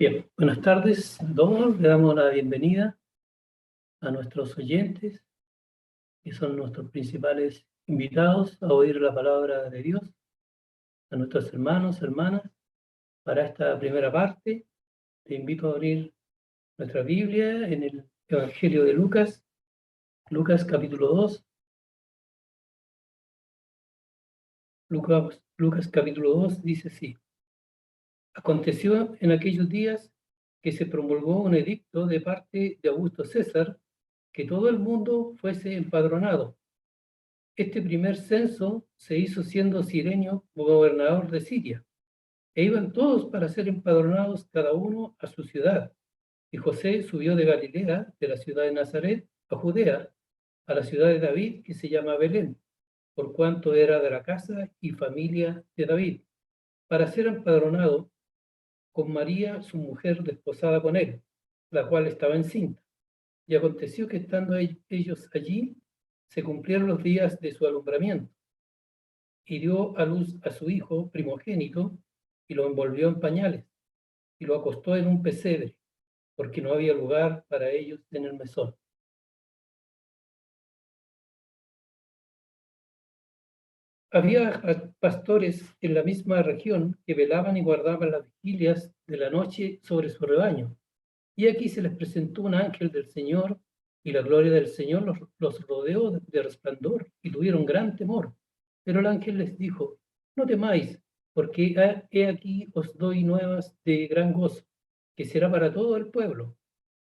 Bien, buenas tardes a todos. Le damos la bienvenida a nuestros oyentes, que son nuestros principales invitados a oír la palabra de Dios, a nuestros hermanos, hermanas. Para esta primera parte, te invito a abrir nuestra Biblia en el Evangelio de Lucas, Lucas capítulo 2. Lucas capítulo 2 dice así: Aconteció en aquellos días que se promulgó un edicto de parte de Augusto César que todo el mundo fuese empadronado. Este primer censo se hizo siendo Cirenio gobernador de Siria, e iban todos para ser empadronados cada uno a su ciudad. Y José subió de Galilea, de la ciudad de Nazaret, a Judea, a la ciudad de David, que se llama Belén, por cuanto era de la casa y familia de David, para ser empadronado con María, su mujer, desposada con él, la cual estaba encinta. Y aconteció que estando ellos allí, se cumplieron los días de su alumbramiento, y dio a luz a su hijo primogénito, y lo envolvió en pañales, y lo acostó en un pesebre, porque no había lugar para ellos en el mesón. Había pastores en la misma región que velaban y guardaban las vigilias de la noche sobre su rebaño. Y aquí se les presentó un ángel del Señor, y la gloria del Señor los rodeó de resplandor, y tuvieron gran temor. Pero el ángel les dijo: no temáis, porque he aquí os doy nuevas de gran gozo, que será para todo el pueblo,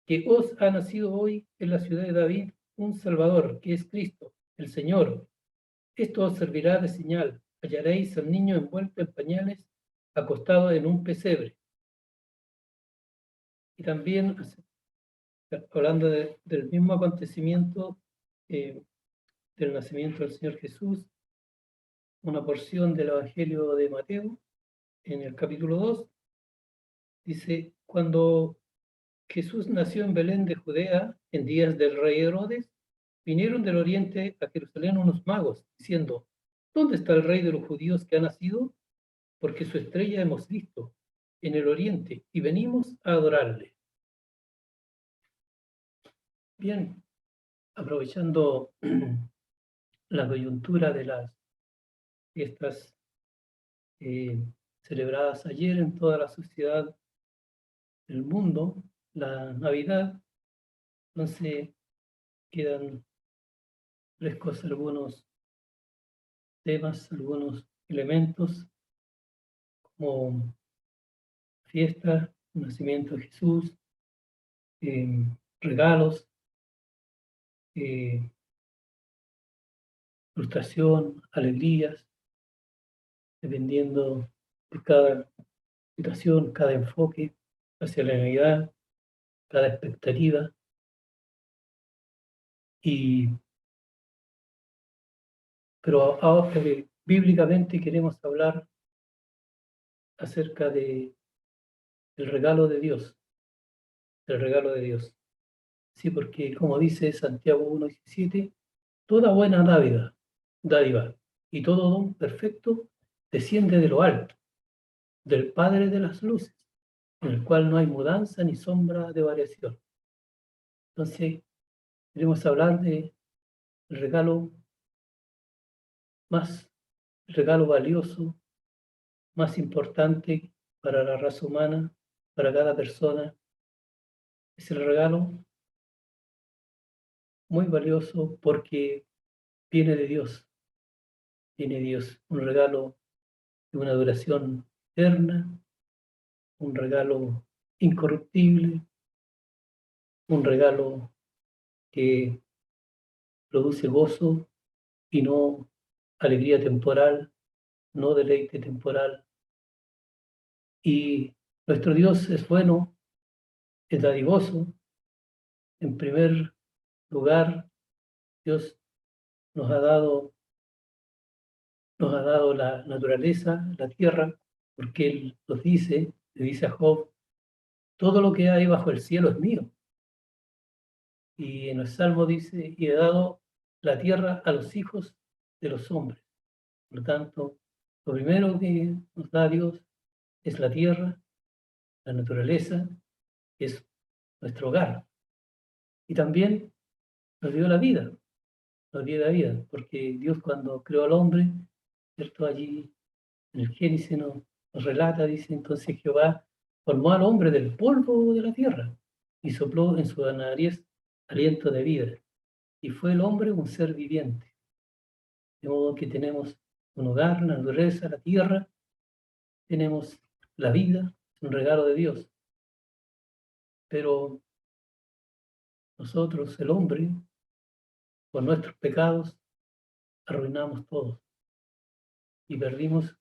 que os ha nacido hoy en la ciudad de David un Salvador, que es Cristo, el Señor. Esto os servirá de señal: hallaréis al niño envuelto en pañales, acostado en un pesebre. Y también, hablando del mismo acontecimiento del nacimiento del Señor Jesús, una porción del Evangelio de Mateo, en el capítulo 2, dice: cuando Jesús nació en Belén de Judea, en días del rey Herodes, vinieron del oriente a Jerusalén unos magos, diciendo: ¿dónde está el rey de los judíos que ha nacido? Porque su estrella hemos visto en el oriente y venimos a adorarle. Bien, aprovechando la coyuntura de las fiestas celebradas ayer en toda la sociedad del mundo, la Navidad, entonces quedan frescos algunos temas, algunos elementos como fiesta, nacimiento de Jesús, regalos, frustración, alegrías, dependiendo de cada situación, cada enfoque hacia la Navidad, cada expectativa. Pero ahora, bíblicamente queremos hablar acerca del regalo de Dios, del regalo de Dios. Sí, porque como dice Santiago 1:17, toda buena dádiva y todo don perfecto desciende de lo alto, del Padre de las luces, en el cual no hay mudanza ni sombra de variación. Entonces, queremos hablar del regalo más, el regalo valioso, más importante para la raza humana, para cada persona. Es el regalo muy valioso porque viene de Dios, viene de Dios, un regalo de una duración eterna, un regalo incorruptible, un regalo que produce gozo y no alegría temporal, no deleite temporal. Y nuestro Dios es bueno, es dadivoso. En primer lugar, Dios nos ha dado la naturaleza, la tierra, porque Él nos dice, le dice a Job: todo lo que hay bajo el cielo es mío. Y en el Salmo dice: y he dado la tierra a los hijos de los hombres. Por lo tanto, lo primero que nos da Dios es la tierra, la naturaleza, que es nuestro hogar. Y también nos dio la vida, nos dio la vida, porque Dios cuando creó al hombre, ¿cierto? Allí en el Génesis nos relata, dice, entonces Jehová formó al hombre del polvo de la tierra y sopló en su nariz aliento de vida. Y fue el hombre un ser viviente. De modo que tenemos un hogar, la naturaleza, la tierra, tenemos la vida, es un regalo de Dios. Pero nosotros, el hombre, con nuestros pecados, arruinamos todo y perdimos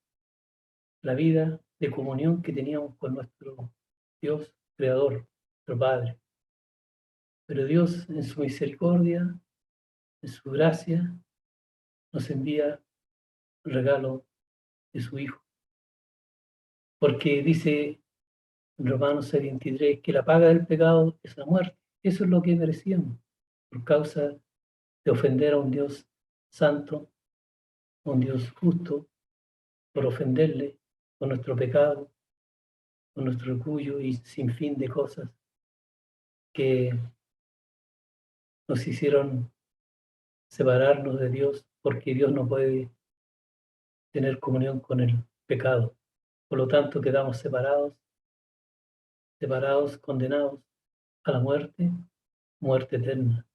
la vida de comunión que teníamos con nuestro Dios Creador, nuestro Padre. Pero Dios, en su misericordia, en su gracia, nos envía el regalo de su Hijo. Porque dice en Romanos 6:23 que la paga del pecado es la muerte. Eso es lo que merecíamos por causa de ofender a un Dios santo, a un Dios justo, por ofenderle con nuestro pecado, con nuestro orgullo y sin fin de cosas que nos hicieron separarnos de Dios, porque Dios no puede tener comunión con el pecado. Por lo tanto, quedamos separados, condenados a la muerte, muerte eterna.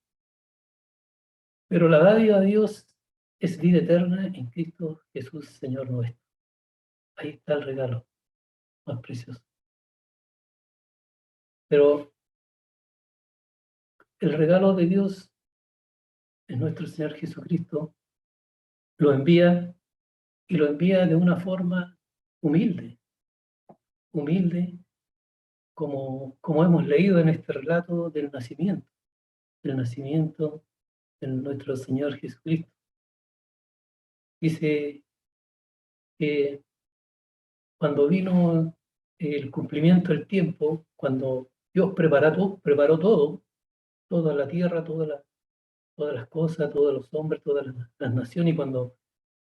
Pero la dádiva de Dios es vida eterna en Cristo Jesús, Señor nuestro. Ahí está el regalo más precioso. Pero el regalo de Dios en nuestro Señor Jesucristo lo envía y lo envía de una forma humilde, humilde, como hemos leído en este relato del nacimiento de nuestro Señor Jesucristo. Dice que cuando vino el cumplimiento del tiempo, cuando Dios preparó todo, toda la tierra, todas las cosas, todos los hombres, todas las naciones, y cuando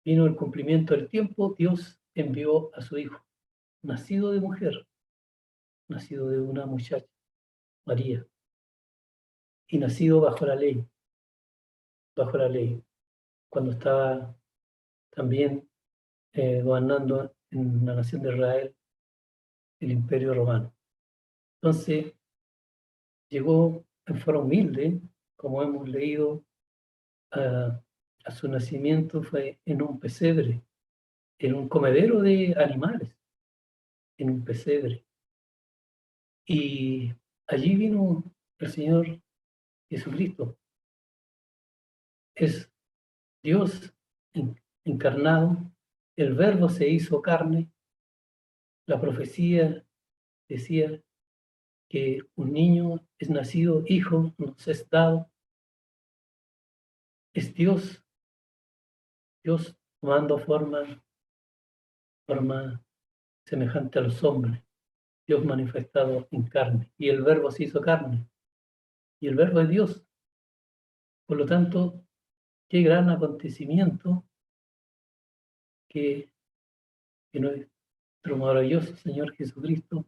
vino el cumplimiento del tiempo, Dios envió a su Hijo, nacido de mujer, nacido de una muchacha, María, y nacido bajo la ley, cuando estaba también gobernando en la nación de Israel el Imperio Romano. Entonces, llegó en forma humilde, como hemos leído, a su nacimiento fue en un pesebre, en un comedero de animales, en un pesebre. Y allí vino el Señor Jesucristo. Es Dios encarnado, el Verbo se hizo carne, la profecía decía que un niño es nacido, hijo nos es dado, es Dios tomando forma semejante a los hombres, Dios manifestado en carne, y el Verbo se hizo carne, y el Verbo es Dios. Por lo tanto, qué gran acontecimiento que nuestro maravilloso Señor Jesucristo,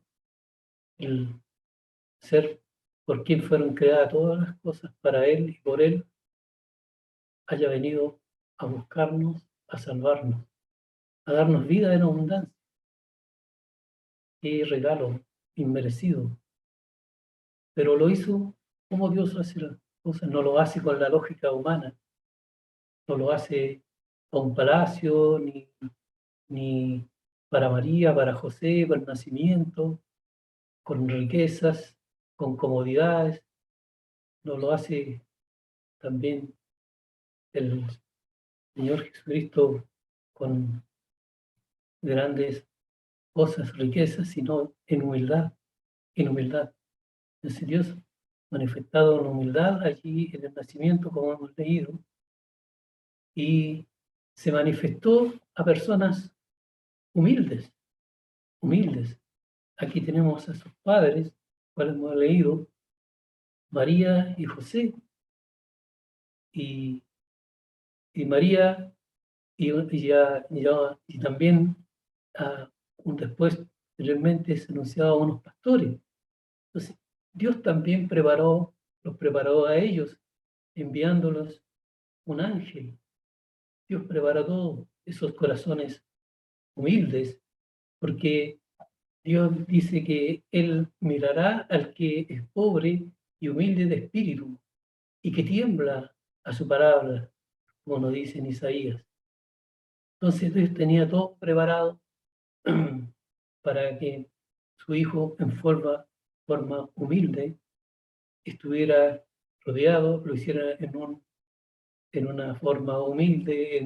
el ser por quien fueron creadas todas las cosas, para Él y por Él, haya venido a buscarnos, a salvarnos, a darnos vida en abundancia. Qué regalo inmerecido. Pero lo hizo como Dios hace las cosas, no lo hace con la lógica humana, no lo hace con un palacio, ni para María, para José, para el nacimiento, con riquezas, con comodidades, no lo hace también el Señor Jesucristo con grandes cosas, riquezas, sino en humildad, en humildad. Entonces Dios manifestado en humildad allí en el nacimiento, como hemos leído, y se manifestó a personas humildes, humildes. Aquí tenemos a sus padres, cuales hemos leído, María y José, y, y María y también después posteriormente es anunciado a unos pastores. Entonces, Dios también los preparó a ellos, enviándolos un ángel. Dios prepara todos esos corazones humildes, porque Dios dice que Él mirará al que es pobre y humilde de espíritu y que tiembla a su palabra, como nos dice en Isaías. Entonces Dios tenía todo preparado para que su hijo en forma humilde estuviera rodeado, lo hiciera en una forma humilde,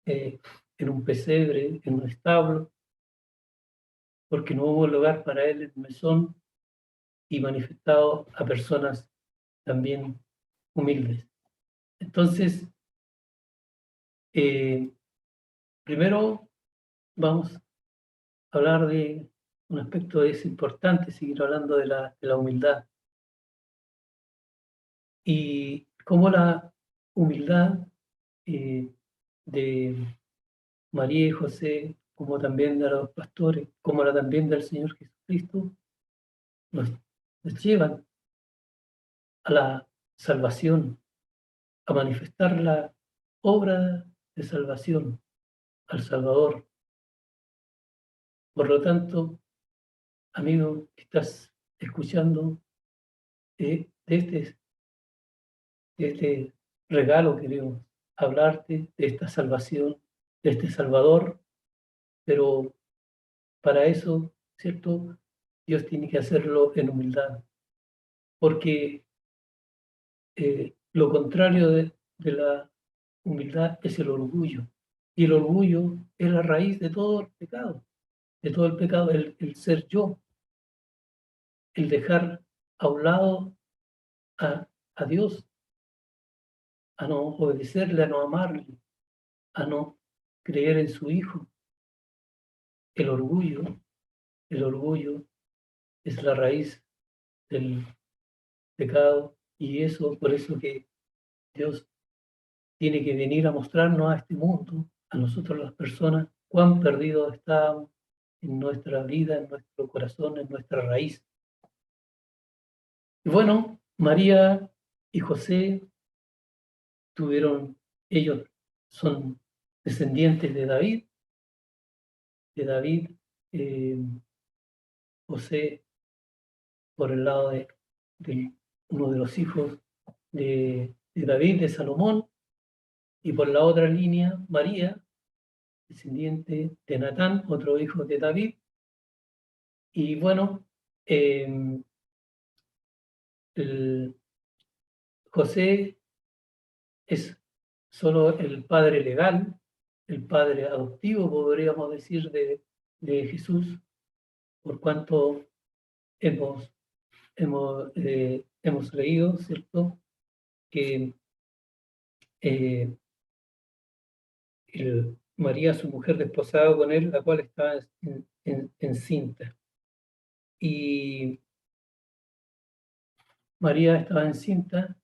en un pesebre, en un establo, porque no hubo lugar para él en el mesón y manifestado a personas también humildes. Entonces, primero vamos a hablar de un aspecto que es importante, seguir hablando de la humildad y cómo la humildad de María y José, como también de los pastores, como la también del Señor Jesucristo, nos, nos llevan a la salvación, a manifestar la obra de salvación al Salvador. Por lo tanto, amigo que estás escuchando, de este regalo queremos hablarte, de esta salvación, de este Salvador, pero para eso, ¿cierto? Dios tiene que hacerlo en humildad, porque lo contrario de la humildad es el orgullo, y el orgullo es la raíz de todo el pecado, el ser yo, el dejar a un lado a Dios, a no obedecerle, a no amarle, a no creer en su Hijo. El orgullo, el orgullo es la raíz del pecado y eso, por eso que Dios tiene que venir a mostrarnos a este mundo, a nosotros las personas, cuán perdidos estamos en nuestra vida, en nuestro corazón, en nuestra raíz. Y bueno, María y José ellos son descendientes de David, eh, José por el lado de uno de los hijos de David, de Salomón, y por la otra línea, María, descendiente de Natán, otro hijo de David. Y bueno, eh, José es solo el padre legal, el padre adoptivo, podríamos decir, de Jesús, por cuanto hemos leído, ¿cierto?, que María, su mujer, desposada con él, la cual estaba encinta. Y María estaba encinta,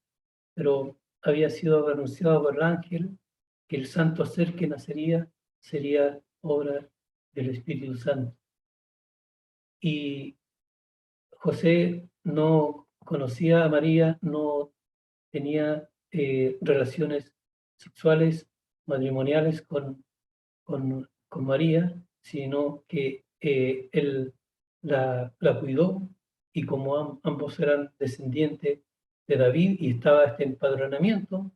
pero había sido anunciado por el ángel que el santo ser que nacería sería obra del Espíritu Santo. Y José no conocía a María, no tenía relaciones sexuales, matrimoniales con María, sino que él la cuidó y como ambos eran descendientes de David y estaba este empadronamiento,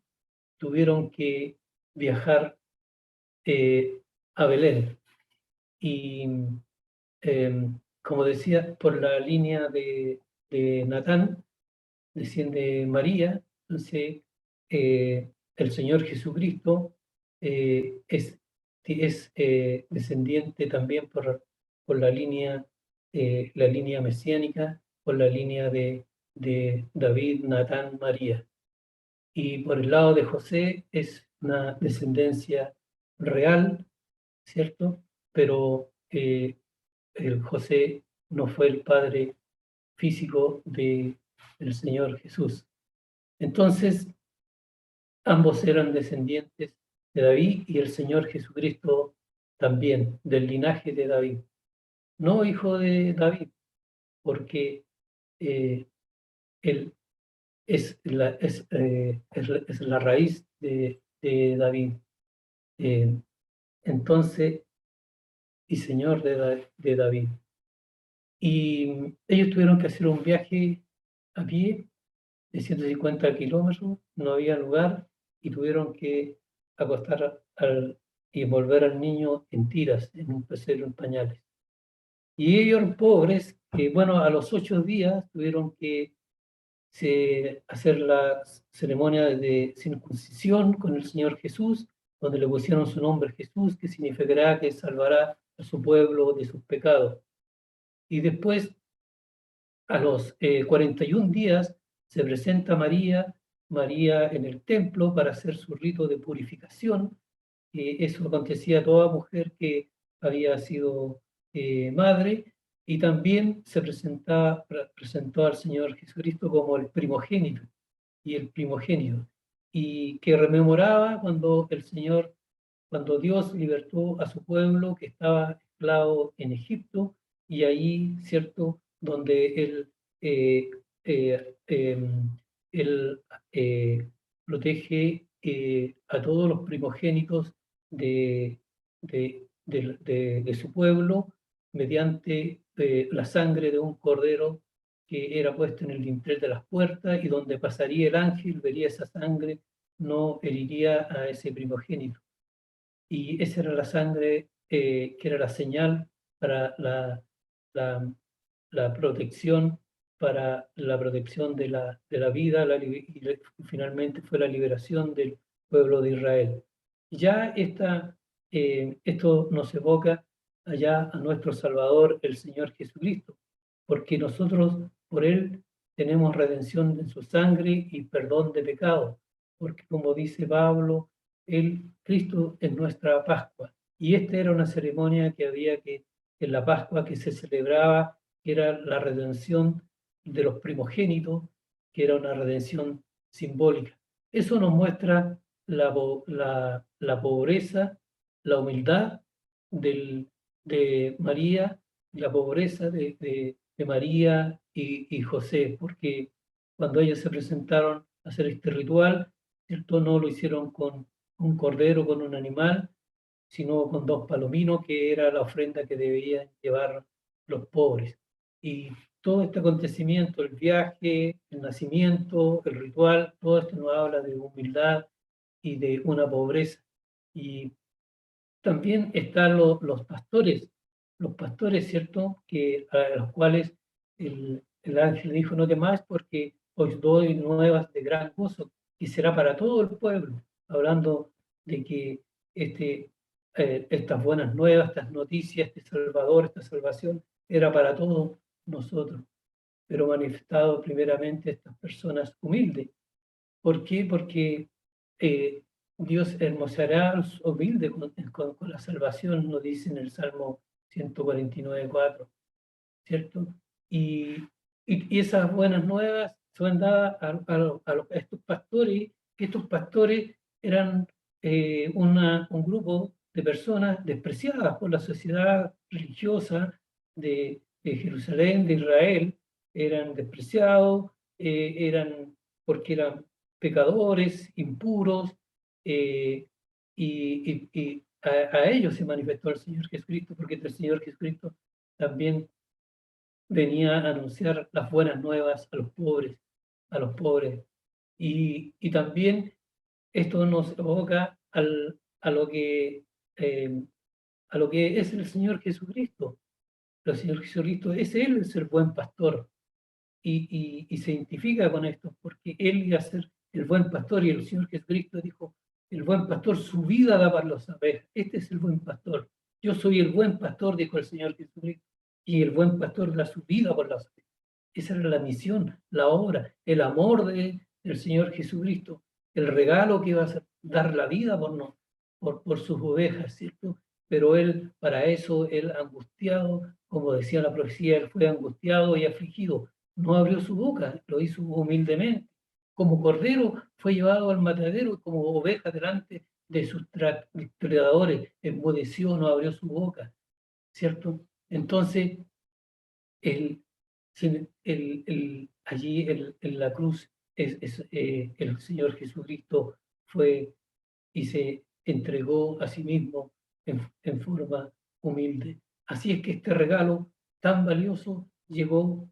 tuvieron que viajar a Belén. Y como decía, por la línea de Natán desciende María, entonces el Señor Jesucristo es descendiente también por la línea mesiánica, por la línea de David, Natán, María. Y por el lado de José es una descendencia real, ¿cierto? Pero el José no fue el padre físico del Señor Jesús. Entonces, ambos eran descendientes de David y el Señor Jesucristo también, del linaje de David. no hijo de David, porque él es la raíz de David. Entonces, y señor de David. Y ellos tuvieron que hacer un viaje a pie de 150 kilómetros, no había lugar y tuvieron que acostar y envolver al niño en tiras, en un pesebre en pañales. Y ellos pobres, que bueno, a los 8 días tuvieron que hacer la ceremonia de circuncisión con el Señor Jesús, donde le pusieron su nombre Jesús, que significará que salvará a su pueblo de sus pecados. Y después, a los 41 días, se presenta María en el templo para hacer su rito de purificación. Eso acontecía a toda mujer que había sido madre, y también se presentó al Señor Jesucristo como el primogénito y que rememoraba cuando Dios libertó a su pueblo que estaba esclavo en Egipto, y ahí, ¿cierto?, donde eh, eh, em, él protege a todos los primogénitos de su pueblo mediante la sangre de un cordero que era puesto en el dintel de las puertas, y donde pasaría el ángel, vería esa sangre, no heriría a ese primogénito. Y esa era la sangre que era la señal para la, la protección, para la protección de la vida, y finalmente fue la liberación del pueblo de Israel. Ya esto nos evoca allá a nuestro Salvador, el Señor Jesucristo, porque nosotros por Él tenemos redención en su sangre y perdón de pecados, porque como dice Pablo, Cristo es nuestra Pascua. Y esta era una ceremonia que había en la Pascua que se celebraba, que era la redención de los primogénitos, que era una redención simbólica. Eso nos muestra la pobreza, la humildad de María, la pobreza de María y José, porque cuando ellos se presentaron a hacer este ritual, ¿cierto? No lo hicieron con un cordero, con un animal, sino con 2 palominos, que era la ofrenda que debían llevar los pobres. Y todo este acontecimiento, el viaje, el nacimiento, el ritual, todo esto nos habla de humildad y de una pobreza. Y también están los pastores, ¿cierto? A los cuales el ángel dijo: no temáis, porque os doy nuevas de gran gozo, y será para todo el pueblo, hablando de que estas buenas nuevas, estas noticias, este Salvador, esta salvación, era para todos nosotros, pero manifestado primeramente a estas personas humildes. ¿Por qué? Porque eh, Dios hermoseará a los humildes con la salvación, nos dice en el Salmo 149:4, ¿cierto? Y, y esas buenas nuevas son dadas a estos pastores, que estos pastores eran un grupo de personas despreciadas por la sociedad religiosa de Jerusalén, de Israel. Eran despreciados, porque eran pecadores, impuros, y a ellos se manifestó el Señor Jesucristo, porque el Señor Jesucristo también venía a anunciar las buenas nuevas a los pobres. Y también esto nos evoca eh, a lo que es el Señor Jesucristo. El Señor Jesucristo es Él, es el buen pastor, y se identifica con esto, porque Él iba a ser el buen pastor, y el Señor Jesucristo dijo: el buen pastor su vida da por las ovejas. Este es el buen pastor. Yo soy el buen pastor, dijo el Señor Jesucristo, y el buen pastor da su vida por las ovejas. Esa era la misión, la obra, el amor del Señor Jesucristo, el regalo que iba a dar la vida por sus ovejas, ¿cierto? Pero Él, para eso, Él angustiado, como decía la profecía, Él fue angustiado y afligido. No abrió su boca, lo hizo humildemente. Como cordero fue llevado al matadero, y como oveja delante de sus depredadores, enmudeció, no abrió su boca, ¿cierto? Entonces, allí en la cruz, el Señor Jesucristo fue y se entregó a sí mismo en forma humilde. Así es que este regalo tan valioso llegó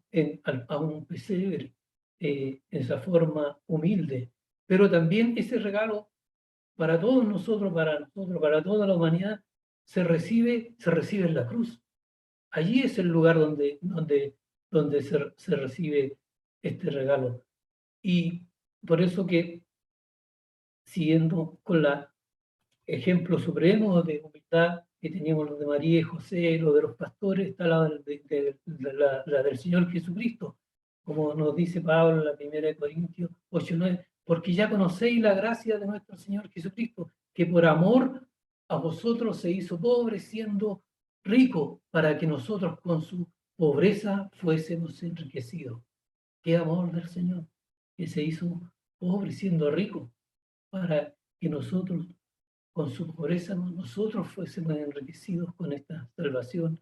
a un pesebre en esa forma humilde, pero también ese regalo para todos nosotros, para toda la humanidad, se recibe en la cruz. Allí es el lugar donde se recibe este regalo. Y por eso que, siguiendo con el ejemplo supremo de humildad que teníamos los de María y José, lo de los pastores, está la del Señor Jesucristo, como nos dice Pablo en la 1 Corintios 8:9, porque ya conocéis la gracia de nuestro Señor Jesucristo, que por amor a vosotros se hizo pobre siendo rico, para que nosotros con su pobreza fuésemos enriquecidos. Qué amor del Señor, que se hizo pobre siendo rico, para que nosotros con su pobreza nosotros fuésemos enriquecidos con esta salvación,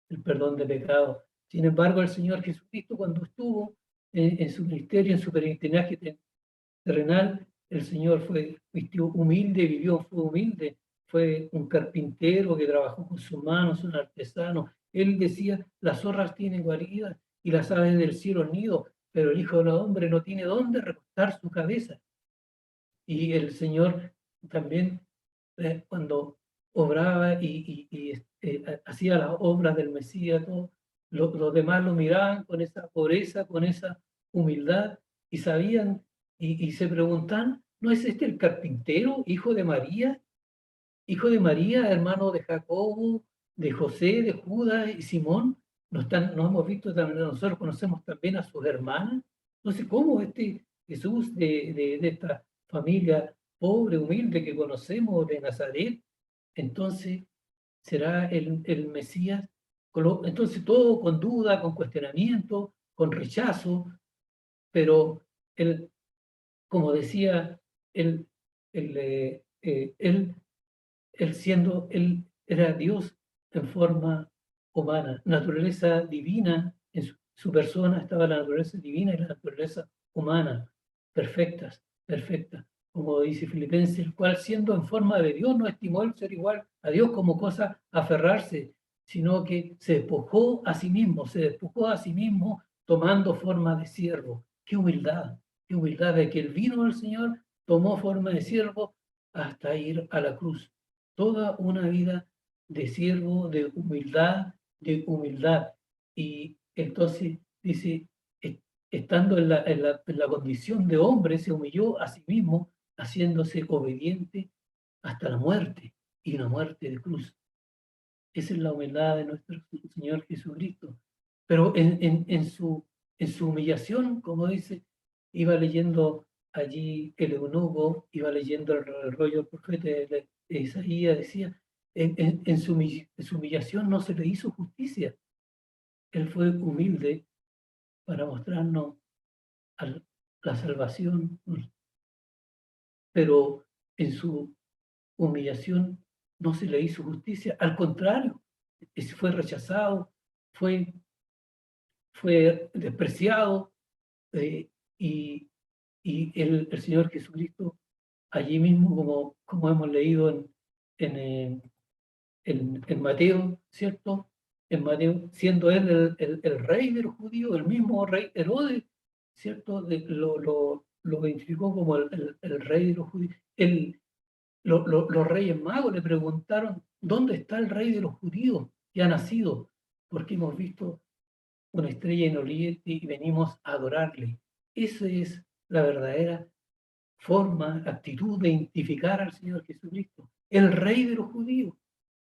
el perdón de pecados. Sin embargo, el Señor Jesucristo, cuando estuvo en su ministerio, en su peregrinaje terrenal, el Señor vistió humilde, fue humilde, fue un carpintero que trabajó con sus manos, un artesano. Él decía, las zorras tienen guaridas y las aves del cielo nido, pero el Hijo del Hombre no tiene dónde recostar su cabeza. Y el Señor también, cuando obraba y hacía las obras del Mesías, los demás lo miraban con esa pobreza, con esa humildad, y sabían y se preguntan, ¿no es este el carpintero, hijo de María? Hijo de María, hermano de Jacobo, de José, de Judas y Simón. Nos hemos visto también, nosotros conocemos también a sus hermanas. Entonces, ¿cómo este Jesús de esta familia pobre, humilde que conocemos de Nazaret, entonces será el Mesías? Entonces todo con duda, con cuestionamiento, con rechazo, pero él, como decía, él, él era Dios en forma humana, naturaleza divina, en su persona estaba la naturaleza divina y la naturaleza humana, perfectas, perfectas. Como dice Filipenses, el cual siendo en forma de Dios no estimó el ser igual a Dios como cosa a aferrarse, sino que se despojó a sí mismo tomando forma de siervo. Qué humildad de que el vino del Señor tomó forma de siervo hasta ir a la cruz. Toda una vida de siervo, de humildad, de humildad. Y entonces dice, estando en la condición de hombre, se humilló a sí mismo, haciéndose obediente hasta la muerte, y una muerte de cruz. Esa es la humildad de nuestro Señor Jesucristo. Pero en su humillación, como dice, iba leyendo allí el eunuco, iba leyendo el rollo del profeta de Isaías, decía, en su humillación no se le hizo justicia. Él fue humilde para mostrarnos la salvación, pero en su humillación no se le hizo justicia. Al contrario, fue rechazado, fue, fue despreciado, eh, y, y el Señor Jesucristo allí mismo, como hemos leído en Mateo, ¿cierto? En Mateo, siendo él el rey de los judíos, el mismo rey Herodes, ¿cierto? Lo identificó como el rey de los judíos. Los reyes magos le preguntaron, ¿dónde está el rey de los judíos que ha nacido? Porque hemos visto una estrella en oriente y venimos a adorarle. Esa es la verdadera forma, actitud de identificar al Señor Jesucristo, el Rey de los judíos,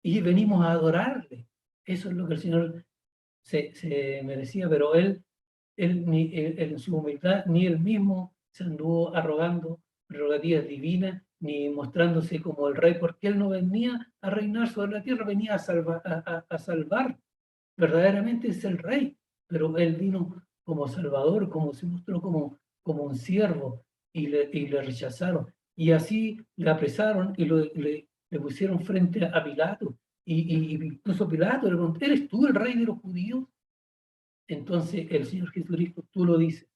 y venimos a adorarle. Eso es lo que el Señor se merecía, pero él en su humildad, ni él mismo se anduvo arrogando prerrogativas divinas, ni mostrándose como el rey, porque él no venía a reinar sobre la tierra, venía a salvar. Verdaderamente es el rey, pero él vino como salvador, como se mostró como un siervo, y le rechazaron. Y así le apresaron y le pusieron frente a Pilato. Y incluso Pilato le preguntó, ¿eres tú el rey de los judíos? Entonces el Señor Jesucristo, tú lo dices,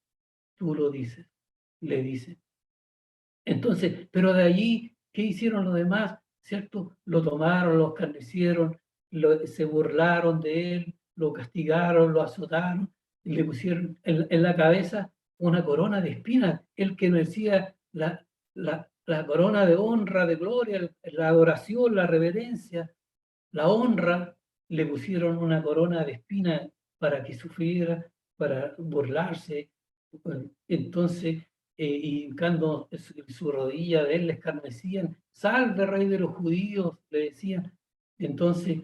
le dice. Entonces, pero de allí, ¿qué hicieron los demás? ¿Cierto? Lo tomaron, lo escarnecieron, se burlaron de él, lo castigaron, lo azotaron, y le pusieron en la cabeza una corona de espinas. Él que merecía la corona de honra, de gloria, la adoración, la reverencia, la honra, le pusieron una corona de espinas para que sufriera, para burlarse. Entonces, hincando su rodilla de él, le escarnecían, salve rey de los judíos, le decían. Entonces,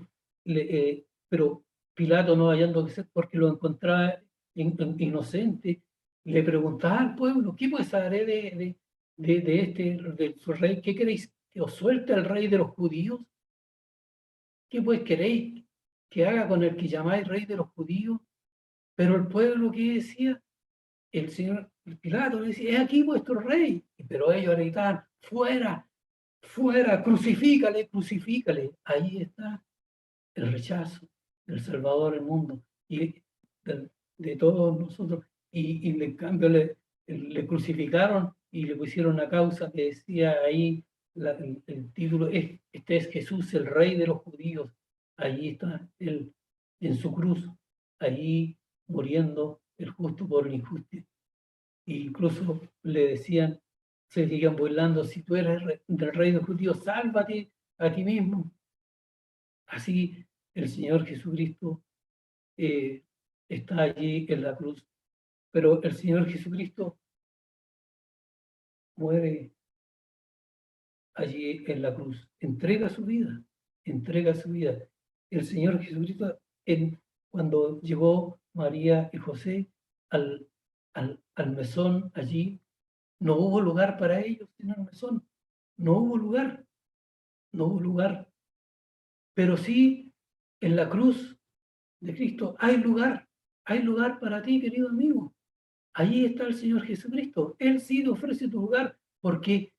pero Pilato, no hallando que ser porque lo encontraba inocente, le preguntaba al pueblo, ¿qué pues haré de su rey? ¿Qué queréis? ¿Que os suelte al rey de los judíos? ¿Qué pues queréis que haga con el que llamáis rey de los judíos? Pero el pueblo, ¿qué decía? El señor Pilato le decía, es aquí vuestro rey. Pero ellos gritaban, fuera, fuera, crucifícale, crucifícale. Ahí está el rechazo del Salvador del mundo y de todos nosotros. Y en cambio le crucificaron y le pusieron una causa que decía ahí, el título, este es Jesús, el rey de los judíos. Allí está él en su cruz, allí muriendo el justo por el injusto. E incluso le decían, se seguían burlando, si tú eres del rey de los judíos, sálvate a ti mismo. Así el Señor Jesucristo está allí en la cruz, pero el Señor Jesucristo muere allí en la cruz, entrega su vida, entrega su vida. El Señor Jesucristo, cuando llegó María y José al mesón allí, no hubo lugar para ellos en el mesón, no hubo lugar, no hubo lugar, pero sí en la cruz de Cristo hay lugar para ti, querido amigo. Allí está el Señor Jesucristo. Él sí te ofrece tu lugar porque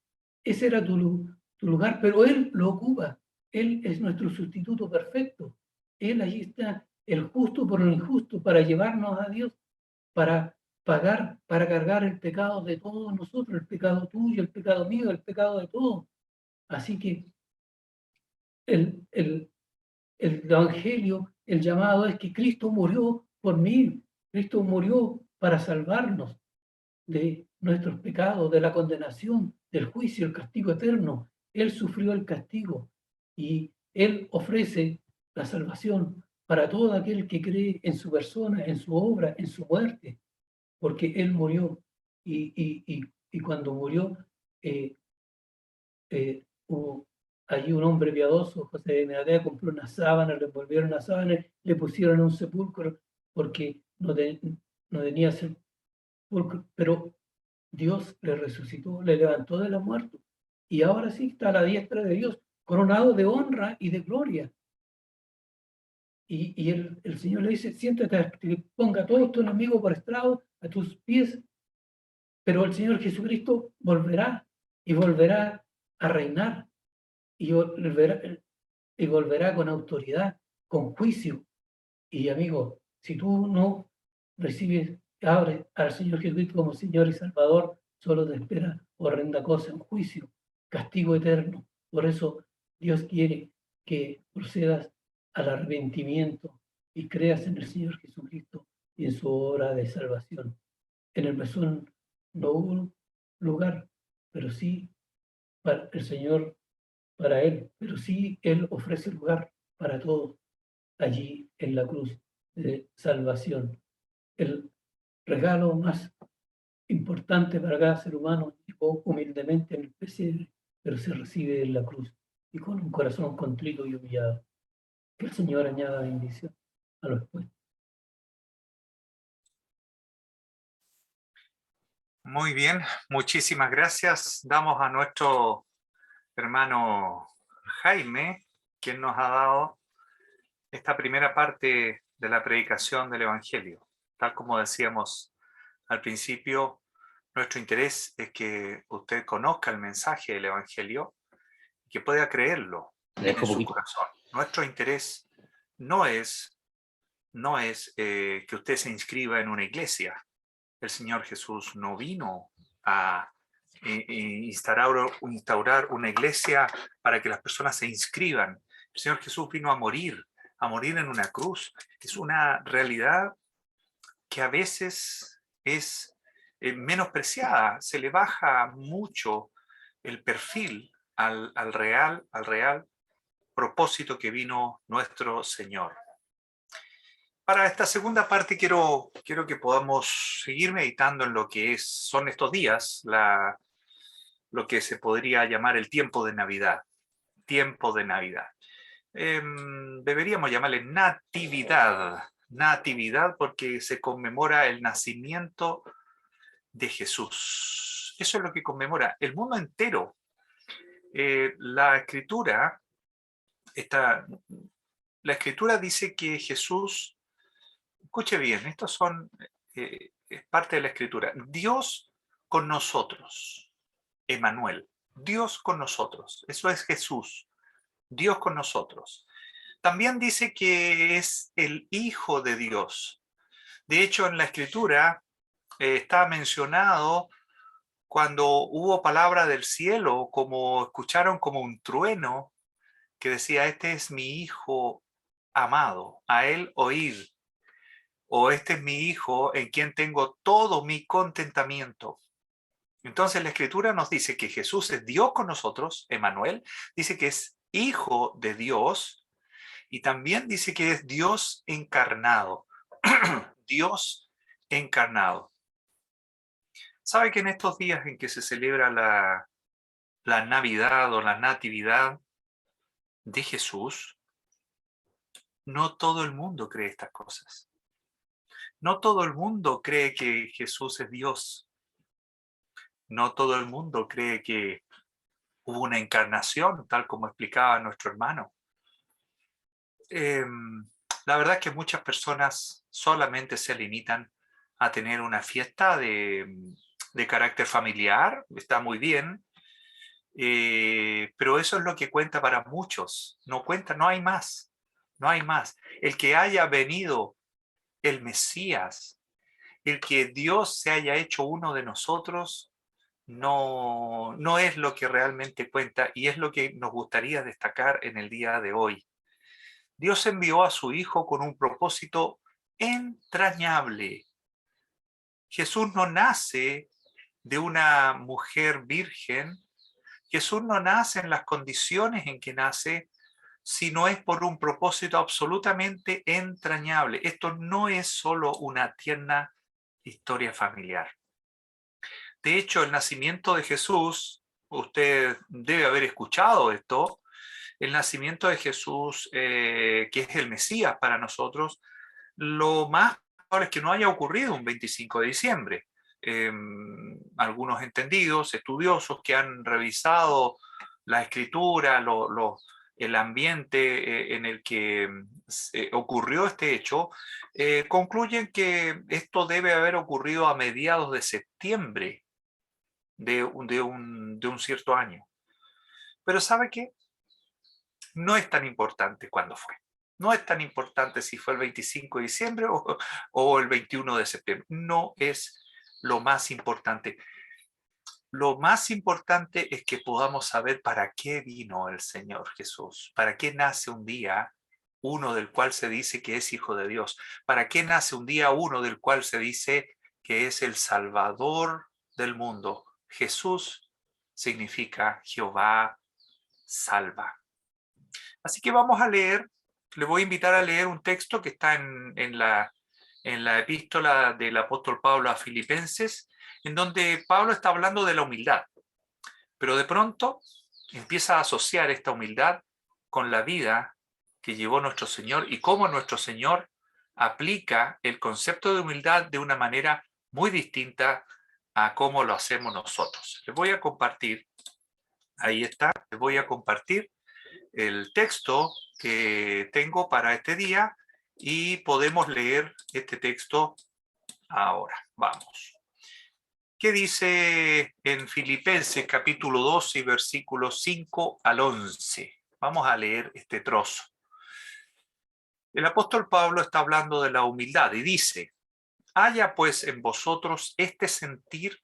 ese era tu lugar, pero Él lo ocupa. Él es nuestro sustituto perfecto. Él allí está, el justo por el injusto, para llevarnos a Dios, para pagar, para cargar el pecado de todos nosotros, el pecado tuyo, el pecado mío, el pecado de todos. Así que el, el, el Evangelio, el llamado es que Cristo murió por mí, Cristo murió para salvarnos de nuestros pecados, de la condenación, del juicio, el castigo eterno. Él sufrió el castigo y Él ofrece la salvación para todo aquel que cree en su persona, en su obra, en su muerte, porque Él murió y cuando murió, eh, hubo allí un hombre piadoso, José de Nazaret, compró una sábana, le envolvieron una sábana, le pusieron en un sepulcro porque no tenía sepulcro, pero Dios le resucitó, le levantó de la muerte y ahora sí está a la diestra de Dios, coronado de honra y de gloria. Y el Señor le dice, siéntate, que ponga a todos tus enemigos por estrado a tus pies, pero el Señor Jesucristo volverá y volverá a reinar y volverá con autoridad, con juicio. Y amigo, si tú no recibes, abres al Señor Jesucristo como Señor y Salvador, solo te espera horrenda cosa, un juicio, castigo eterno. Por eso Dios quiere que procedas al arrepentimiento y creas en el Señor Jesucristo y en su obra de salvación. En el mesón no hubo lugar, pero sí para el Señor, para Él, pero sí Él ofrece lugar para todos allí en la cruz de salvación. El regalo más importante para cada ser humano llegó humildemente en el pesebre, pero se recibe en la cruz y con un corazón contrito y humillado. Que el Señor añada bendición a los puestos. Muy bien, muchísimas gracias. Damos a nuestro hermano Jaime, quien nos ha dado esta primera parte de la predicación del Evangelio. Tal como decíamos al principio, nuestro interés es que usted conozca el mensaje del Evangelio y que pueda creerlo en su corazón. Nuestro interés no es que usted se inscriba en una iglesia. El Señor Jesús no vino a instaurar una iglesia para que las personas se inscriban. El Señor Jesús vino a morir en una cruz. Es una realidad que a veces es menospreciada. Se le baja mucho el perfil al real propósito que vino nuestro Señor. Para esta segunda parte quiero que podamos seguir meditando en lo que son estos días, lo que se podría llamar el tiempo de Navidad. Tiempo de Navidad. Deberíamos llamarle Natividad. Natividad porque se conmemora el nacimiento de Jesús. Eso es lo que conmemora el mundo entero. La Escritura dice que Jesús, escuche bien, es parte de la Escritura. Dios con nosotros, Emmanuel, Dios con nosotros, eso es Jesús, Dios con nosotros. También dice que es el Hijo de Dios. De hecho, en la Escritura está mencionado cuando hubo palabra del cielo, como escucharon como un trueno, que decía, este es mi Hijo amado, a él oíd. O este es mi Hijo en quien tengo todo mi contentamiento. Entonces la Escritura nos dice que Jesús es Dios con nosotros, Emmanuel, dice que es Hijo de Dios y también dice que es Dios encarnado. Dios encarnado. ¿Sabe que en estos días en que se celebra la Navidad o la Natividad de Jesús, no todo el mundo cree estas cosas? No todo el mundo cree que Jesús es Dios. No todo el mundo cree que hubo una encarnación, tal como explicaba nuestro hermano. La verdad es que muchas personas solamente se limitan a tener una fiesta de carácter familiar, está muy bien, pero eso es lo que cuenta para muchos. No cuenta, no hay más, no hay más. El que haya venido el Mesías, el que Dios se haya hecho uno de nosotros, no es lo que realmente cuenta y es lo que nos gustaría destacar en el día de hoy. Dios envió a su Hijo con un propósito entrañable. Jesús no nace de una mujer virgen, Jesús no nace en las condiciones en que nace, sino es por un propósito absolutamente entrañable. Esto no es solo una tierna historia familiar. De hecho, el nacimiento de Jesús, usted debe haber escuchado esto, el nacimiento de Jesús, que es el Mesías para nosotros, lo más probable es que no haya ocurrido un 25 de diciembre. Algunos entendidos, estudiosos que han revisado la escritura, el ambiente en el que ocurrió este hecho, concluyen que esto debe haber ocurrido a mediados de septiembre de un cierto año. Pero ¿sabe qué? No es tan importante cuándo fue. No es tan importante si fue el 25 de diciembre o el 21 de septiembre. No es lo más importante. Lo más importante es que podamos saber para qué vino el Señor Jesús, para qué nace un día uno del cual se dice que es Hijo de Dios, para qué nace un día uno del cual se dice que es el Salvador del mundo. Jesús significa Jehová salva. Así que vamos a leer, le voy a invitar a leer un texto que está en la epístola del apóstol Pablo a Filipenses, en donde Pablo está hablando de la humildad, pero de pronto empieza a asociar esta humildad con la vida que llevó nuestro Señor y cómo nuestro Señor aplica el concepto de humildad de una manera muy distinta a cómo lo hacemos nosotros. Les voy a compartir, ahí está, les voy a compartir el texto que tengo para este día y podemos leer este texto ahora. Vamos. ¿Qué dice en Filipenses capítulo 2 y versículos 5 al 11? Vamos a leer este trozo. El apóstol Pablo está hablando de la humildad y dice: haya pues en vosotros este sentir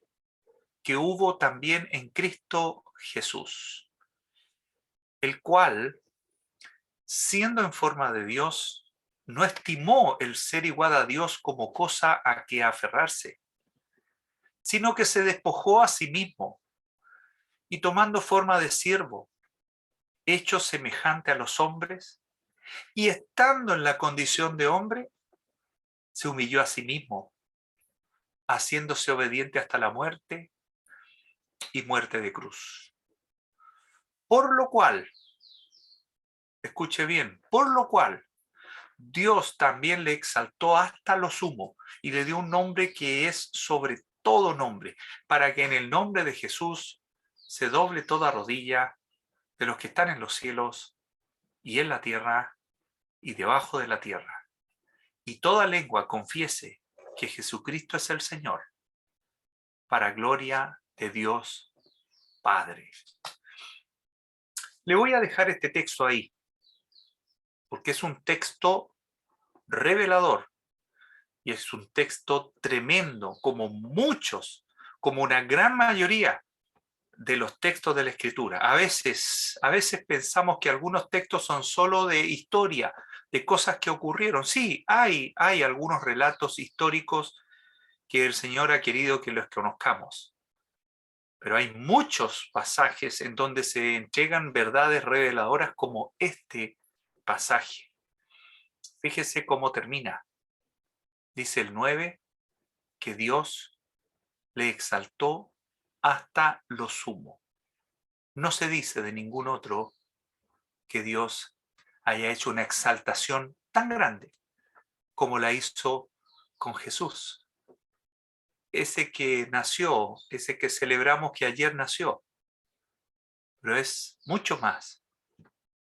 que hubo también en Cristo Jesús, el cual, siendo en forma de Dios, no estimó el ser igual a Dios como cosa a que aferrarse, sino que se despojó a sí mismo, y tomando forma de siervo, hecho semejante a los hombres, y estando en la condición de hombre, se humilló a sí mismo, haciéndose obediente hasta la muerte y muerte de cruz. Por lo cual, escuche bien, por lo cual Dios también le exaltó hasta lo sumo y le dio un nombre que es sobre todo nombre, para que en el nombre de Jesús se doble toda rodilla de los que están en los cielos y en la tierra y debajo de la tierra, y toda lengua confiese que Jesucristo es el Señor, para gloria de Dios Padre. Le voy a dejar este texto ahí, porque es un texto revelador y es un texto tremendo, como muchos, como una gran mayoría de los textos de la Escritura. A veces pensamos que algunos textos son solo de historia, de cosas que ocurrieron. Sí, hay algunos relatos históricos que el Señor ha querido que los conozcamos, pero hay muchos pasajes en donde se entregan verdades reveladoras como este pasaje. Fíjese cómo termina. Dice el 9 que Dios le exaltó hasta lo sumo. No se dice de ningún otro que Dios haya hecho una exaltación tan grande como la hizo con Jesús. Ese que nació, ese que celebramos que ayer nació, pero es mucho más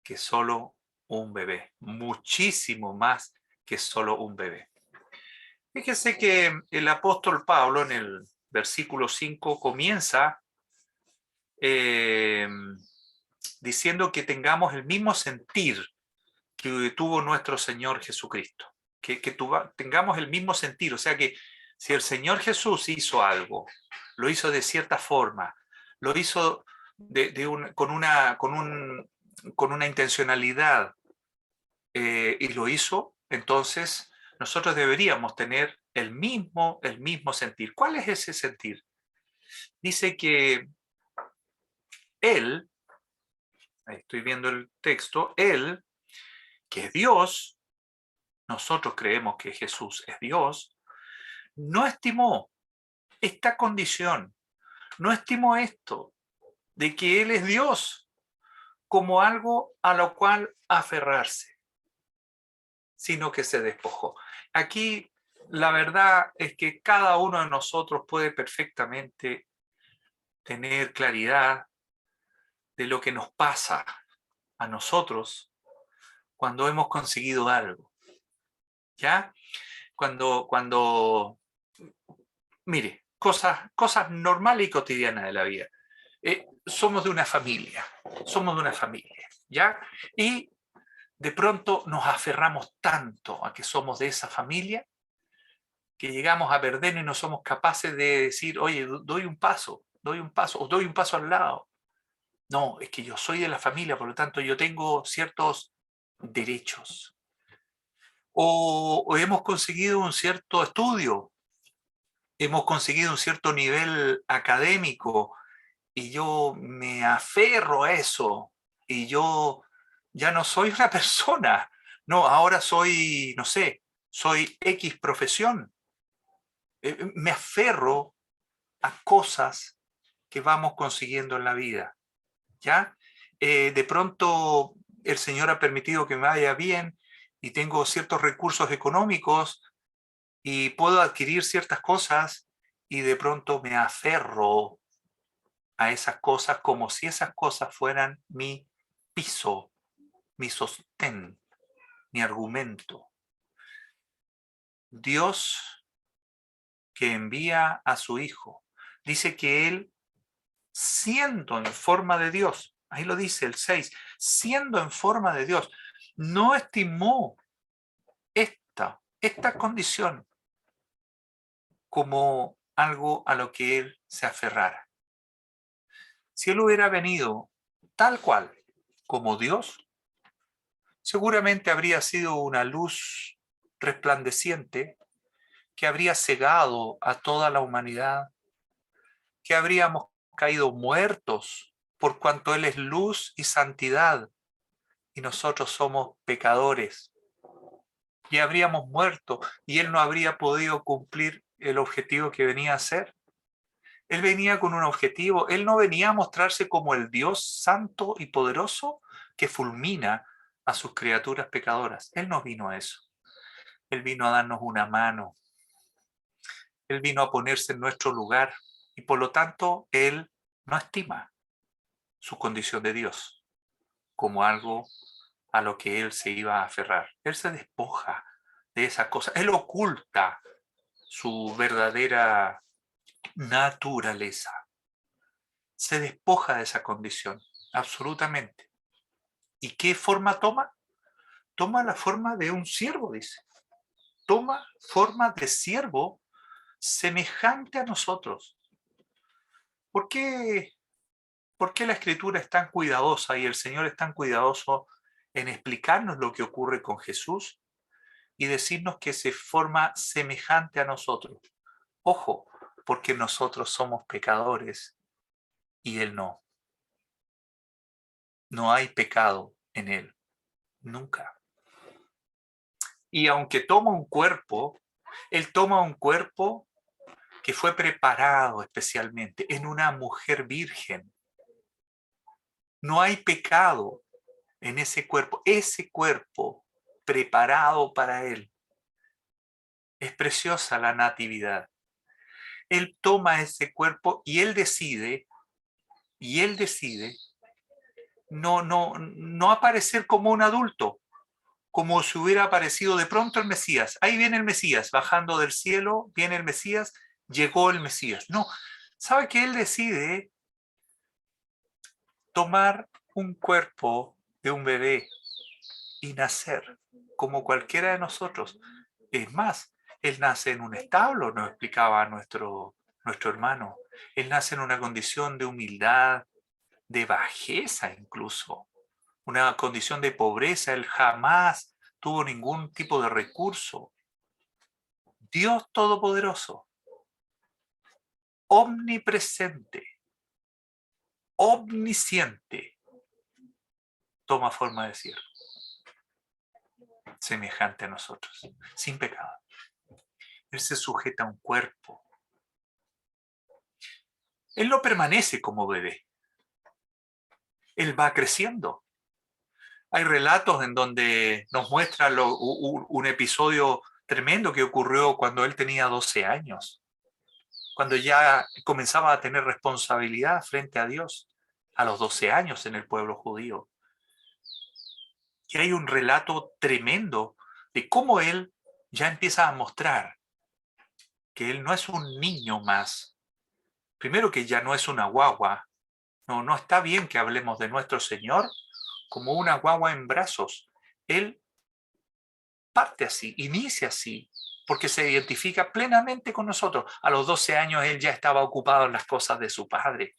que solo un bebé, muchísimo más que solo un bebé. Fíjese que el apóstol Pablo en el versículo 5 comienza diciendo que tengamos el mismo sentir que tuvo nuestro Señor Jesucristo, que tengamos el mismo sentir, o sea que si el Señor Jesús hizo algo, lo hizo de cierta forma, lo hizo con una intencionalidad y lo hizo, entonces nosotros deberíamos tener el mismo sentir. ¿Cuál es ese sentir? Dice que Él, ahí estoy viendo el texto, Él, que es Dios, nosotros creemos que Jesús es Dios, no estimó esta condición, no estimó esto, de que Él es Dios, como algo a lo cual aferrarse, sino que se despojó. Aquí la verdad es que cada uno de nosotros puede perfectamente tener claridad de lo que nos pasa a nosotros cuando hemos conseguido algo. ¿Ya? Cuando mire, cosas normales y cotidianas de la vida. Somos de una familia, ¿ya? Y de pronto nos aferramos tanto a que somos de esa familia que llegamos a perdernos y no somos capaces de decir, oye, doy un paso, o doy un paso al lado. No, es que yo soy de la familia, por lo tanto yo tengo ciertos derechos. O hemos conseguido un cierto estudio, hemos conseguido un cierto nivel académico y yo me aferro a eso y yo ya no soy una persona, no, ahora soy, no sé, soy X profesión. Me aferro a cosas que vamos consiguiendo en la vida, ¿ya? De pronto el Señor ha permitido que me vaya bien y tengo ciertos recursos económicos y puedo adquirir ciertas cosas y de pronto me aferro a esas cosas como si esas cosas fueran mi piso, mi sostén, mi argumento. Dios que envía a su Hijo, dice que Él, siendo en forma de Dios, ahí lo dice el 6, siendo en forma de Dios, no estimó estado. Esta condición como algo a lo que él se aferrara. Si él hubiera venido tal cual como Dios, seguramente habría sido una luz resplandeciente que habría cegado a toda la humanidad, que habríamos caído muertos por cuanto Él es luz y santidad y nosotros somos pecadores. Y habríamos muerto y Él no habría podido cumplir el objetivo que venía a hacer. Él venía con un objetivo, Él no venía a mostrarse como el Dios santo y poderoso que fulmina a sus criaturas pecadoras. Él no vino a eso. Él vino a darnos una mano. Él vino a ponerse en nuestro lugar y por lo tanto Él no estima su condición de Dios como algo a lo que Él se iba a aferrar. Él se despoja de esa cosa. Él oculta su verdadera naturaleza. Se despoja de esa condición, absolutamente. ¿Y qué forma toma? Toma la forma de un siervo, dice. Toma forma de siervo semejante a nosotros. ¿Por qué la Escritura es tan cuidadosa y el Señor es tan cuidadoso en explicarnos lo que ocurre con Jesús y decirnos que se forma semejante a nosotros? Ojo, porque nosotros somos pecadores y Él no. No hay pecado en Él, nunca. Y aunque toma un cuerpo, Él toma un cuerpo que fue preparado especialmente en una mujer virgen. No hay pecado en ese cuerpo preparado para Él. Es preciosa la natividad. Él toma ese cuerpo y Él decide no aparecer como un adulto, como si hubiera aparecido de pronto el Mesías. Ahí viene el Mesías, bajando del cielo, viene el Mesías, llegó el Mesías. No, sabe que Él decide tomar un cuerpo de un bebé y nacer como cualquiera de nosotros. Es más, Él nace en un establo, nos explicaba nuestro hermano. Él nace en una condición de humildad, de bajeza incluso, una condición de pobreza. Él jamás tuvo ningún tipo de recurso. Dios Todopoderoso, omnipresente, omnisciente, toma forma de siervo, semejante a nosotros, sin pecado. Él se sujeta a un cuerpo. Él no permanece como bebé. Él va creciendo. Hay relatos en donde nos muestra un episodio tremendo que ocurrió cuando él tenía 12 años, cuando ya comenzaba a tener responsabilidad frente a Dios, a los 12 años en el pueblo judío. Y hay un relato tremendo de cómo él ya empieza a mostrar que él no es un niño más. Primero, que ya no es una guagua. No está bien que hablemos de nuestro Señor como una guagua en brazos. Él parte así, inicia así, porque se identifica plenamente con nosotros. A los 12 años él ya estaba ocupado en las cosas de su padre,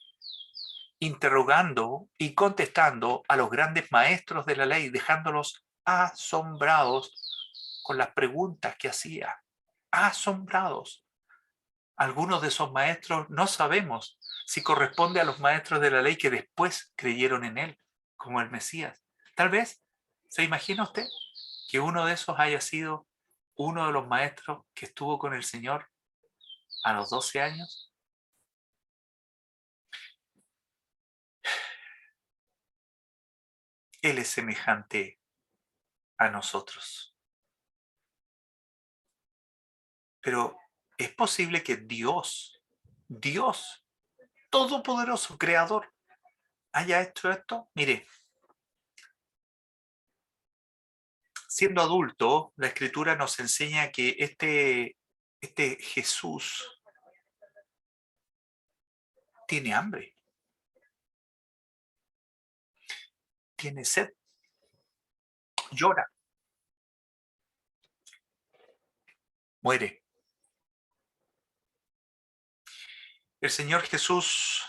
interrogando y contestando a los grandes maestros de la ley, dejándolos asombrados con las preguntas que hacía. Asombrados. Algunos de esos maestros no sabemos si corresponde a los maestros de la ley que después creyeron en él, como el Mesías. Tal vez, ¿se imagina usted que uno de esos haya sido uno de los maestros que estuvo con el Señor a los 12 años? Él es semejante a nosotros. Pero es posible que Dios, Todopoderoso, Creador, haya hecho esto. Mire, siendo adulto, la Escritura nos enseña que este Jesús tiene hambre, tiene sed, llora. muere. El Señor Jesús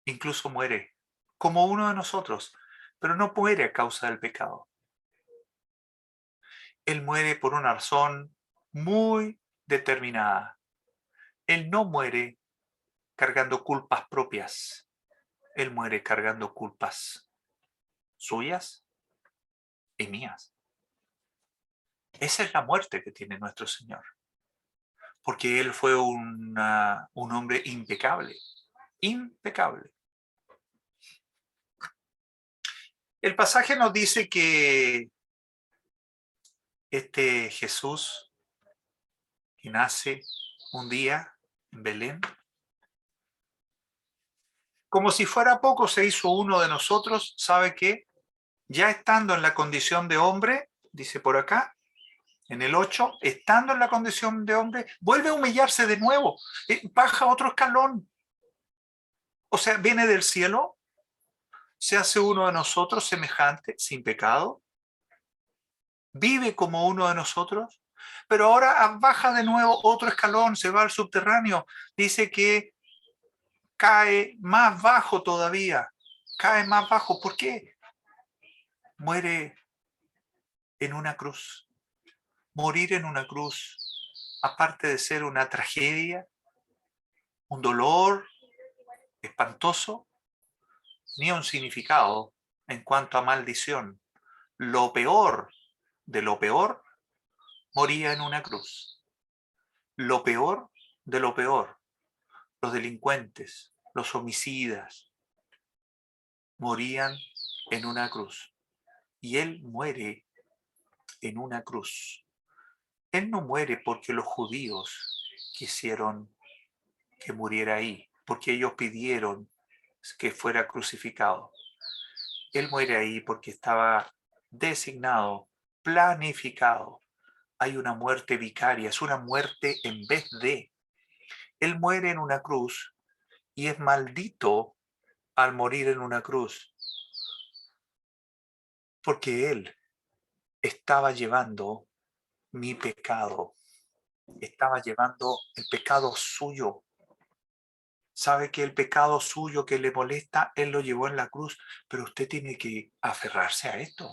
incluso muere como uno de nosotros, pero no muere a causa del pecado. Él muere por una razón muy determinada. Él no muere cargando culpas propias. Él muere cargando culpas suyas y mías. Esa es la muerte que tiene nuestro Señor. Porque Él fue un hombre impecable. Impecable. El pasaje nos dice que este Jesús, que nace un día en Belén, como si fuera poco, se hizo uno de nosotros. ¿Sabe qué? Ya estando en la condición de hombre, dice por acá, en el 8, estando en la condición de hombre, vuelve a humillarse de nuevo, baja otro escalón. O sea, viene del cielo, se hace uno de nosotros semejante, sin pecado, vive como uno de nosotros, pero ahora baja de nuevo otro escalón, se va al subterráneo, dice que cae más bajo todavía, cae más bajo. ¿Por qué? Muere en una cruz. Morir en una cruz, aparte de ser una tragedia, un dolor espantoso, tenía un significado en cuanto a maldición. Lo peor de lo peor moría en una cruz. Lo peor de lo peor, los delincuentes, los homicidas, morían en una cruz. Y Él muere en una cruz. Él no muere porque los judíos quisieron que muriera ahí, porque ellos pidieron que fuera crucificado. Él muere ahí porque estaba designado, planificado. Hay una muerte vicaria, es una muerte en vez de. Él muere en una cruz y es maldito al morir en una cruz, porque Él estaba llevando mi pecado, estaba llevando el pecado suyo. Sabe que el pecado suyo que le molesta, Él lo llevó en la cruz, pero usted tiene que aferrarse a esto.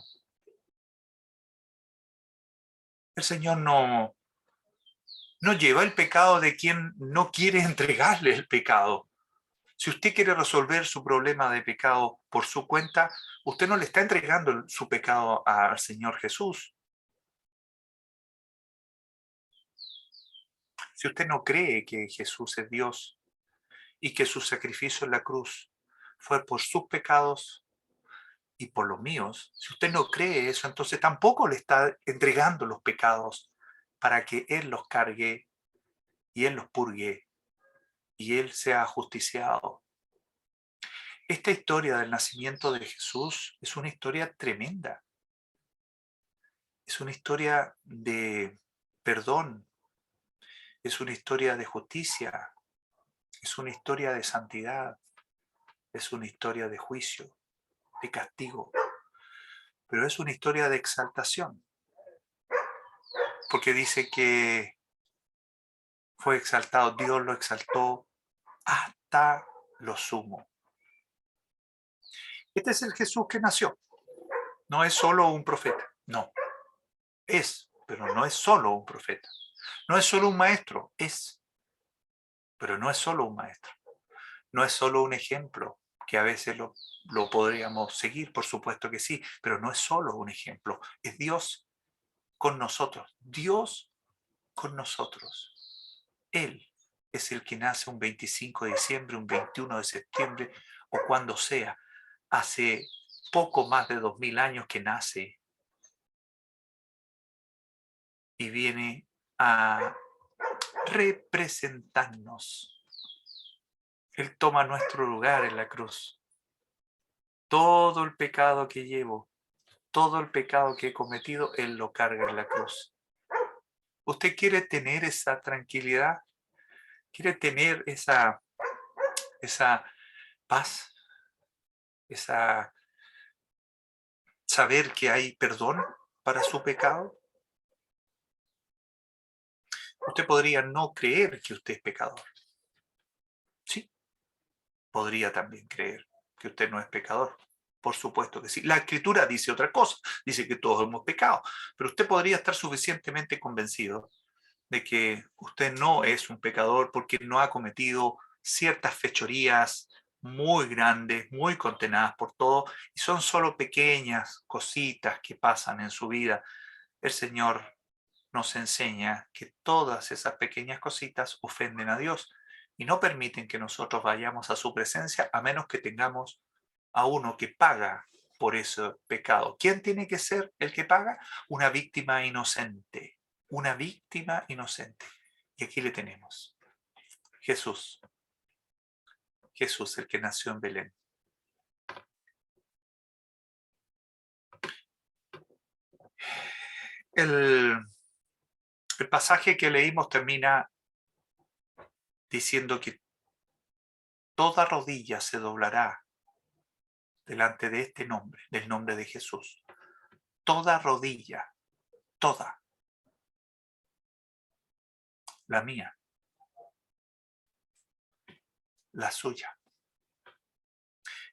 El Señor no lleva el pecado de quien no quiere entregarle el pecado. Si usted quiere resolver su problema de pecado por su cuenta, usted no le está entregando su pecado al Señor Jesús. Si usted no cree que Jesús es Dios y que su sacrificio en la cruz fue por sus pecados y por los míos, si usted no cree eso, entonces tampoco le está entregando los pecados para que Él los cargue y Él los purgue y Él sea justiciado. Esta historia del nacimiento de Jesús es una historia tremenda. Es una historia de perdón, es una historia de justicia, es una historia de santidad, es una historia de juicio, de castigo, pero es una historia de exaltación, porque dice que fue exaltado, Dios lo exaltó hasta lo sumo. Este es el Jesús que nació, no es solo un profeta, no, pero no es solo un profeta, no es solo un maestro, pero no es solo un maestro. No es solo un ejemplo, que a veces lo podríamos seguir, por supuesto que sí, pero no es solo un ejemplo, es Dios con nosotros, Dios con nosotros. Él es el que nace un 25 de diciembre, un 21 de septiembre o cuando sea. Hace poco más de 2000 años que nace y viene a representarnos. Él toma nuestro lugar en la cruz. Todo el pecado que llevo, todo el pecado que he cometido, Él lo carga en la cruz. ¿Usted quiere tener esa tranquilidad? ¿Quiere tener esa paz? Esa saber que hay perdón para su pecado. Usted podría no creer que usted es pecador. Sí, podría también creer que usted no es pecador. Por supuesto que sí. La Escritura dice otra cosa, dice que todos hemos pecado, pero usted podría estar suficientemente convencido de que usted no es un pecador porque no ha cometido ciertas fechorías muy grandes, muy condenadas por todo, y son solo pequeñas cositas que pasan en su vida. El Señor nos enseña que todas esas pequeñas cositas ofenden a Dios y no permiten que nosotros vayamos a su presencia a menos que tengamos a uno que paga por ese pecado. ¿Quién tiene que ser el que paga? Una víctima inocente. Una víctima inocente. Y aquí le tenemos. Jesús. Jesús, el que nació en Belén. El pasaje que leímos termina diciendo que toda rodilla se doblará delante de este nombre, del nombre de Jesús. Toda rodilla, toda, la mía, la suya,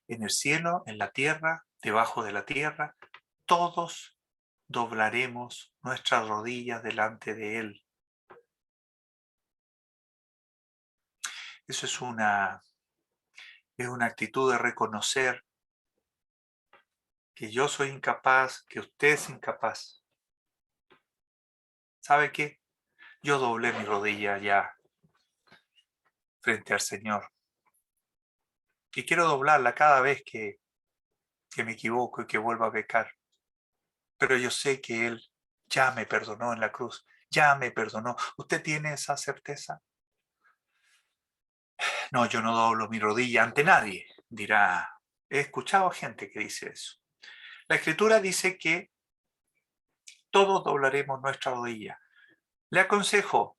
en el cielo, en la tierra, debajo de la tierra, todos doblaremos nuestras rodillas delante de Él. Eso es una actitud de reconocer que yo soy incapaz, que usted es incapaz. ¿Sabe qué? Yo doblé mi rodilla ya frente al Señor. Y quiero doblarla cada vez que me equivoco y que vuelva a pecar. Pero yo sé que Él ya me perdonó en la cruz, ya me perdonó. ¿Usted tiene esa certeza? No, yo no doblo mi rodilla ante nadie, dirá. He escuchado gente que dice eso. La Escritura dice que todos doblaremos nuestra rodilla. Le aconsejo,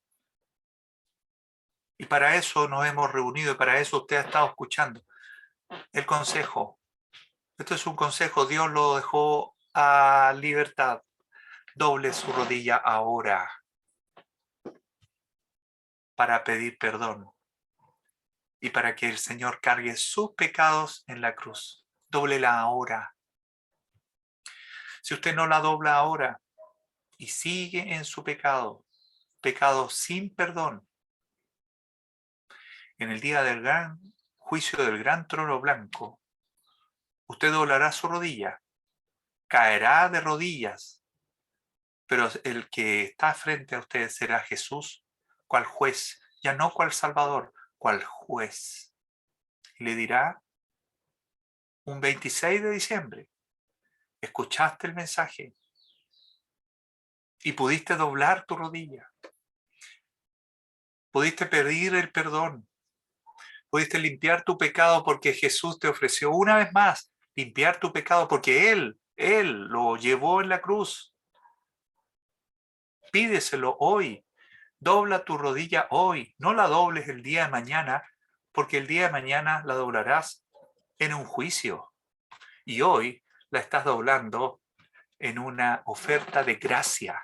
y para eso nos hemos reunido y para eso usted ha estado escuchando, el consejo. Esto es un consejo, Dios lo dejó a libertad. Doble su rodilla ahora para pedir perdón y para que el Señor cargue sus pecados en la cruz. Dóblela ahora. Si usted no la dobla ahora y sigue en su pecado, pecado sin perdón, en el día del gran juicio del gran trono blanco, usted doblará su rodilla, caerá de rodillas, pero el que está frente a usted será Jesús, cual juez, ya no cual salvador, cual juez. Y le dirá un 26 de diciembre, escuchaste el mensaje y pudiste doblar tu rodilla, pudiste pedir el perdón, pudiste limpiar tu pecado porque Jesús te ofreció una vez más limpiar tu pecado porque Él lo llevó en la cruz. Pídeselo hoy, dobla tu rodilla hoy, no la dobles el día de mañana porque el día de mañana la doblarás en un juicio y hoy la estás doblando en una oferta de gracia.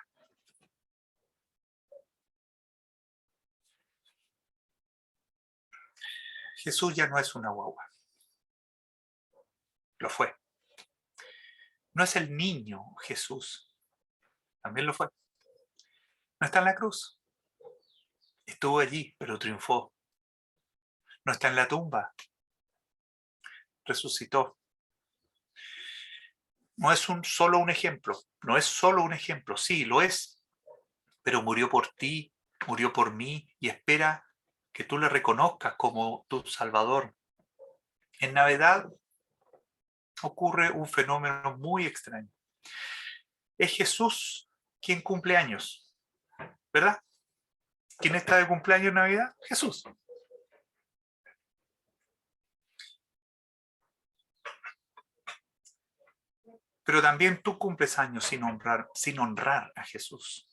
Jesús ya no es una guagua. Lo fue. No es el niño Jesús. También lo fue. No está en la cruz. Estuvo allí, pero triunfó. No está en la tumba. Resucitó. No es solo un ejemplo. No es solo un ejemplo. Sí, lo es. Pero murió por ti, murió por mí y espera que tú le reconozcas como tu Salvador. En Navidad ocurre un fenómeno muy extraño. Es Jesús quien cumple años, ¿verdad? ¿Quién está de cumpleaños en Navidad? Jesús. Pero también tú cumples años sin honrar a Jesús.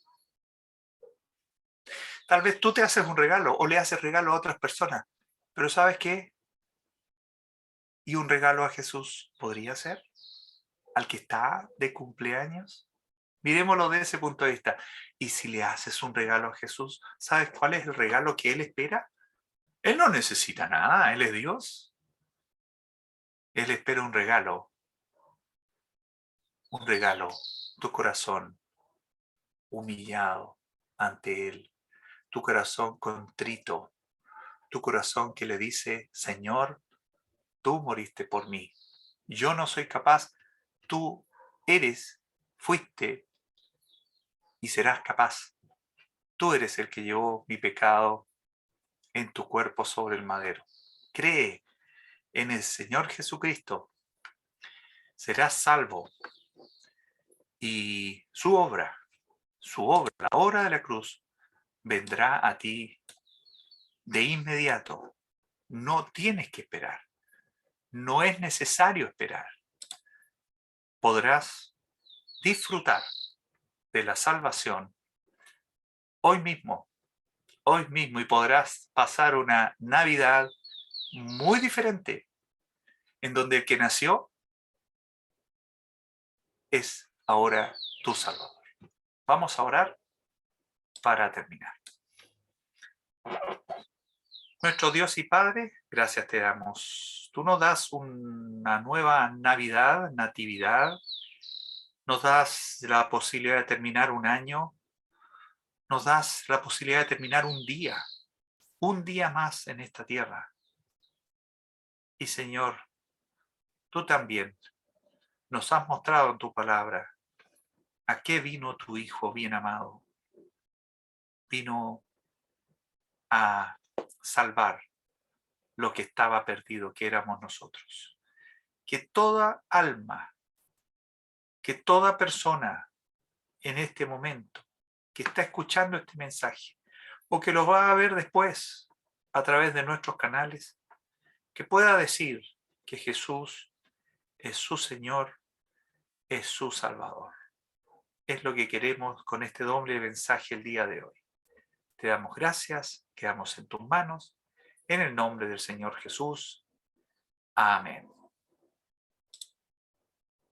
Tal vez tú te haces un regalo o le haces regalo a otras personas, pero ¿sabes qué? Y un regalo a Jesús podría ser al que está de cumpleaños. Miremoslo desde ese punto de vista. Y si le haces un regalo a Jesús, ¿sabes cuál es el regalo que Él espera? Él no necesita nada, Él es Dios. Él espera un regalo, tu corazón humillado ante Él, tu corazón contrito, tu corazón que le dice, Señor, tú moriste por mí, yo no soy capaz, tú eres, fuiste y serás capaz. Tú eres el que llevó mi pecado en tu cuerpo sobre el madero. Cree en el Señor Jesucristo, serás salvo y su obra, la obra de la cruz, vendrá a ti de inmediato. No tienes que esperar. No es necesario esperar. Podrás disfrutar de la salvación hoy mismo, y podrás pasar una Navidad muy diferente, en donde el que nació es ahora tu Salvador. Vamos a orar para terminar. Nuestro Dios y Padre, gracias te damos. Tú nos das una nueva Navidad, natividad, nos das la posibilidad de terminar un año, nos das la posibilidad de terminar un día más en esta tierra. Y Señor, tú también nos has mostrado en tu palabra a qué vino tu Hijo bien amado. Vino a salvar lo que estaba perdido, que éramos nosotros. Que toda alma, que toda persona en este momento que está escuchando este mensaje o que lo va a ver después a través de nuestros canales, que pueda decir que Jesús es su Señor, es su Salvador. Es lo que queremos con este doble mensaje el día de hoy. Te damos gracias, quedamos en tus manos, en el nombre del Señor Jesús. Amén.